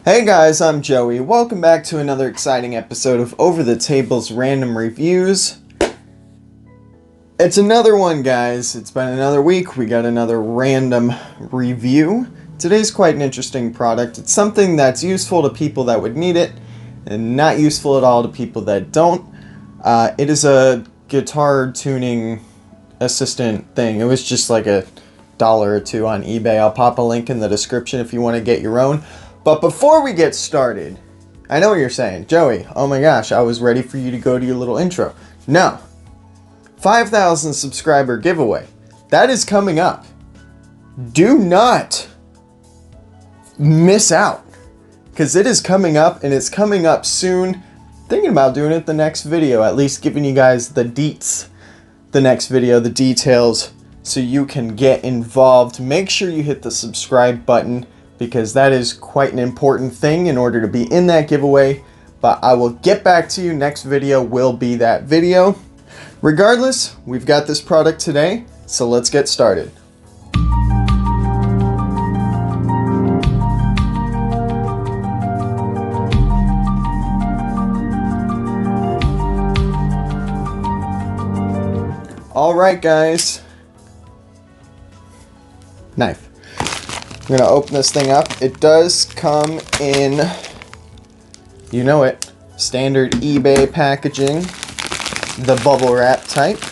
Hey guys, I'm Joey. Welcome back to another exciting episode of Over the Table's Random Reviews. It's another one, guys. It's been another week. We got another random review. Today's quite an interesting product. It's something that's useful to people that would need it, and not useful at all to people that don't. It is a guitar tuning assistant thing. It was just like $1 or $2 on eBay. I'll pop a link in the description if you want to get your own. But before we get started, I know what you're saying. Joey, oh my gosh, I was ready for you to go to your little intro. No. 5,000 subscriber giveaway. That is coming up. Do not miss out. Because it is coming up, and it's coming up soon. Thinking about doing it the next video. At least giving you guys the deets. The next video, the details, so you can get involved. Make sure you hit the subscribe button, because that is quite an important thing in order to be in that giveaway. But I will get back to you. Next video will be that video. Regardless, we've got this product today, so let's get started. Alright guys, knife. I'm going to open this thing up. It does come in, you know it, standard eBay packaging, the bubble wrap type.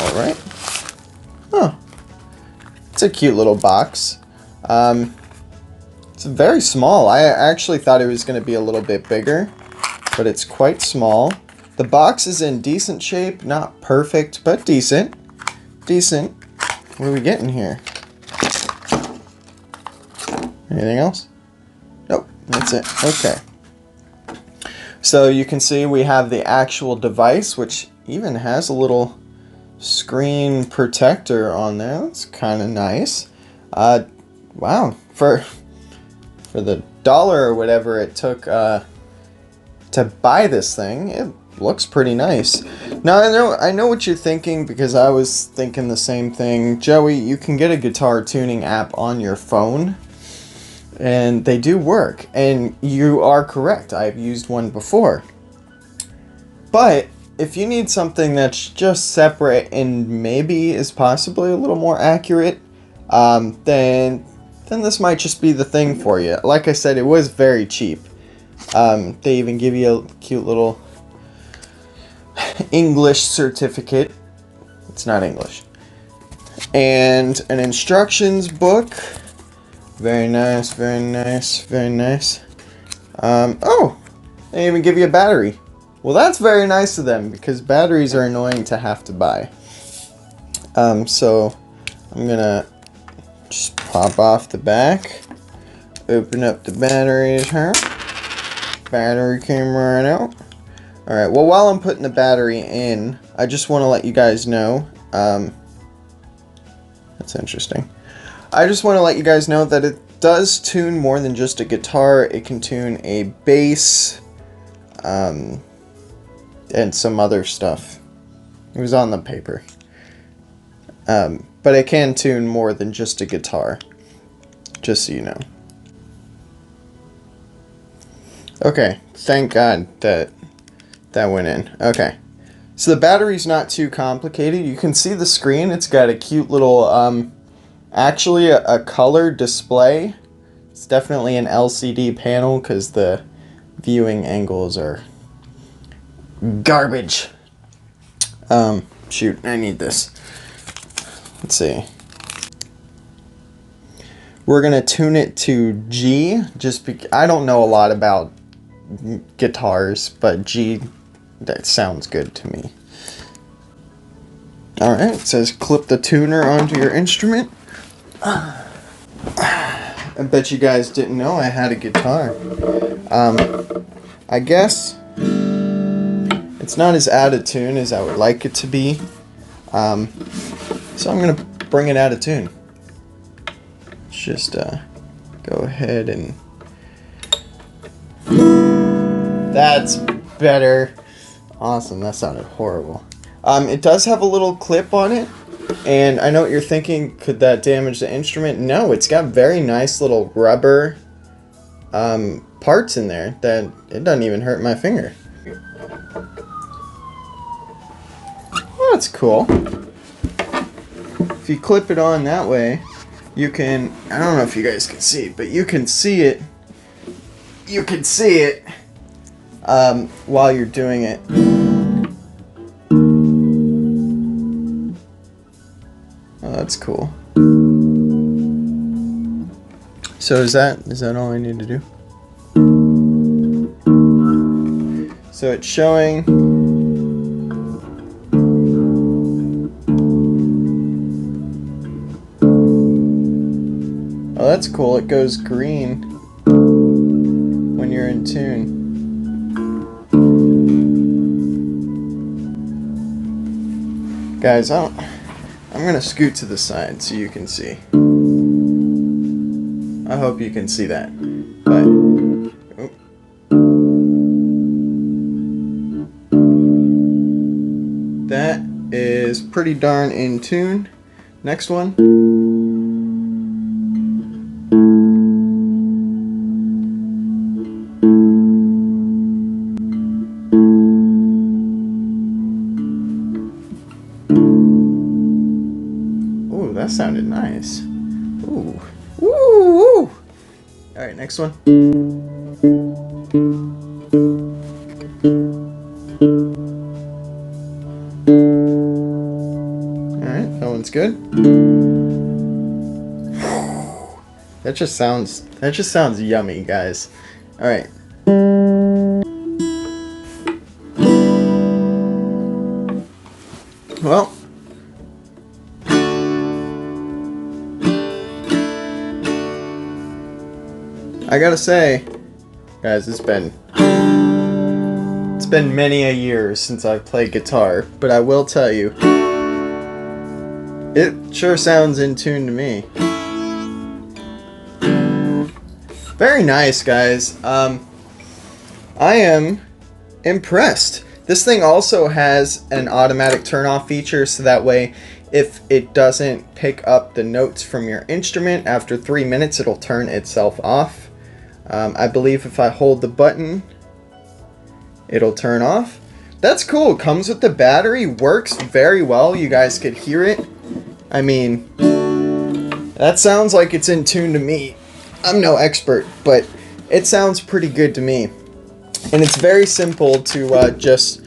Alright. Oh, it's a cute little box. It's very small. I actually thought it was going to be a little bit bigger, but it's quite small. The box is in decent shape, not perfect, but decent. Decent. What are we getting here? Anything else? Nope, that's it. Okay. So you can see we have the actual device, which even has a little screen protector on there. That's kind of nice. Wow, for the $1 or whatever it took to buy this thing, it looks pretty nice. Now I know what you're thinking, because I was thinking the same thing. Joey, you can get a guitar tuning app on your phone, and they do work, and you are correct. I've used one before. But if you need something that's just separate and maybe is possibly a little more accurate, then this might just be the thing for you. Like I said, it was very cheap. They even give you a cute little English certificate. It's not English. And an instructions book. Very nice, very nice, very nice. Oh, they even give you a battery. Well, that's very nice of them, because batteries are annoying to have to buy. So I'm gonna just pop off the back, open up the batteries here. Battery came right out. Alright, well, while I'm putting the battery in, I just want to let you guys know, that's interesting. I just want to let you guys know that it does tune more than just a guitar. It can tune a bass, and some other stuff. It was on the paper. But it can tune more than just a guitar, just so you know. Okay, thank God that went in. Okay, so the battery's not too complicated. You can see the screen. It's got a cute little, actually a color display. It's definitely an LCD panel, because the viewing angles are garbage. Shoot, I need this. Let's see. We're gonna tune it to G, just because I don't know a lot about guitars, but G, that sounds good to me. Alright, it says clip the tuner onto your instrument. I bet you guys didn't know I had a guitar. I guess it's not as out of tune as I would like it to be. So I'm gonna bring it out of tune. Let's just go ahead and... That's better. Awesome, that sounded horrible. It does have a little clip on it, And I know what you're thinking, could that damage the instrument? No, it's got very nice little rubber parts in there that it doesn't even hurt my finger. Well, that's cool. If you clip it on that way, you can, I don't know if you guys can see, but you can see it. You can see it while you're doing it. Oh, that's cool. So is that all I need to do? So it's showing. Oh, that's cool. It goes green when you're in tune. Guys, I'm gonna scoot to the side so you can see. I hope you can see that. But oh. That is pretty darn in tune. Next one. Ooh, that sounded nice. Ooh. Ooh. Alright, next one. Alright, that one's good. That just sounds yummy, guys. Alright. Well, I gotta say, guys, it's been many a year since I've played guitar, but I will tell you, it sure sounds in tune to me. Very nice, guys. I am impressed. This thing also has an automatic turn off feature, so that way if it doesn't pick up the notes from your instrument after 3 minutes, it'll turn itself off. I believe if I hold the button, it'll turn off. That's cool. Comes with the battery. Works very well. You guys could hear it. I mean, that sounds like it's in tune to me. I'm no expert, but it sounds pretty good to me. And it's very simple to just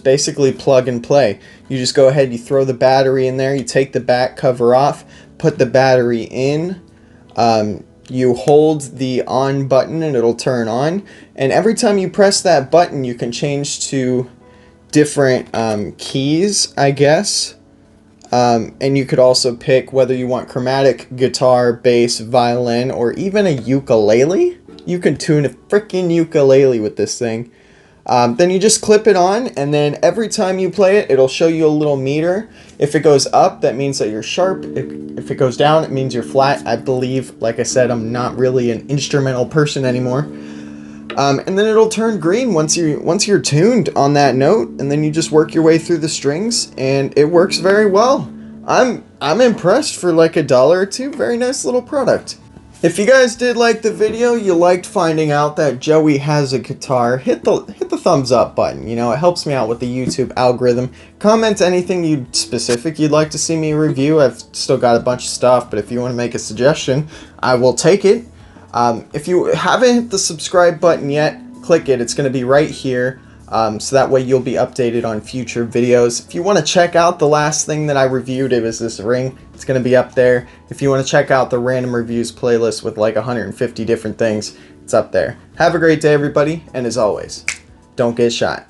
basically plug and play. You just go ahead, you throw the battery in there, you take the back cover off, put the battery in, you hold the on button and it'll turn on. And every time you press that button, you can change to different keys, I guess. And you could also pick whether you want chromatic, guitar, bass, violin, or even a ukulele. You can tune a freaking ukulele with this thing. Then you just clip it on, and then every time you play it, it'll show you a little meter. If it goes up, that means that you're sharp. If it goes down, it means you're flat. I believe, like I said, I'm not really an instrumental person anymore. And then it'll turn green once you're tuned on that note, and then you just work your way through the strings, and it works very well. I'm impressed for like $1 or $2. Very nice little product. If you guys did like the video, you liked finding out that Joey has a guitar, hit the thumbs up button. You know, it helps me out with the YouTube algorithm. Comment anything specific you'd like to see me review. I've still got a bunch of stuff, but if you want to make a suggestion, I will take it. If you haven't hit the subscribe button yet, click it. It's going to be right here. So that way you'll be updated on future videos. If you want to check out the last thing that I reviewed, it was this ring. It's going to be up there. If you want to check out the random reviews playlist with like 150 different things, it's up there. Have a great day, everybody, and as always, don't get shot.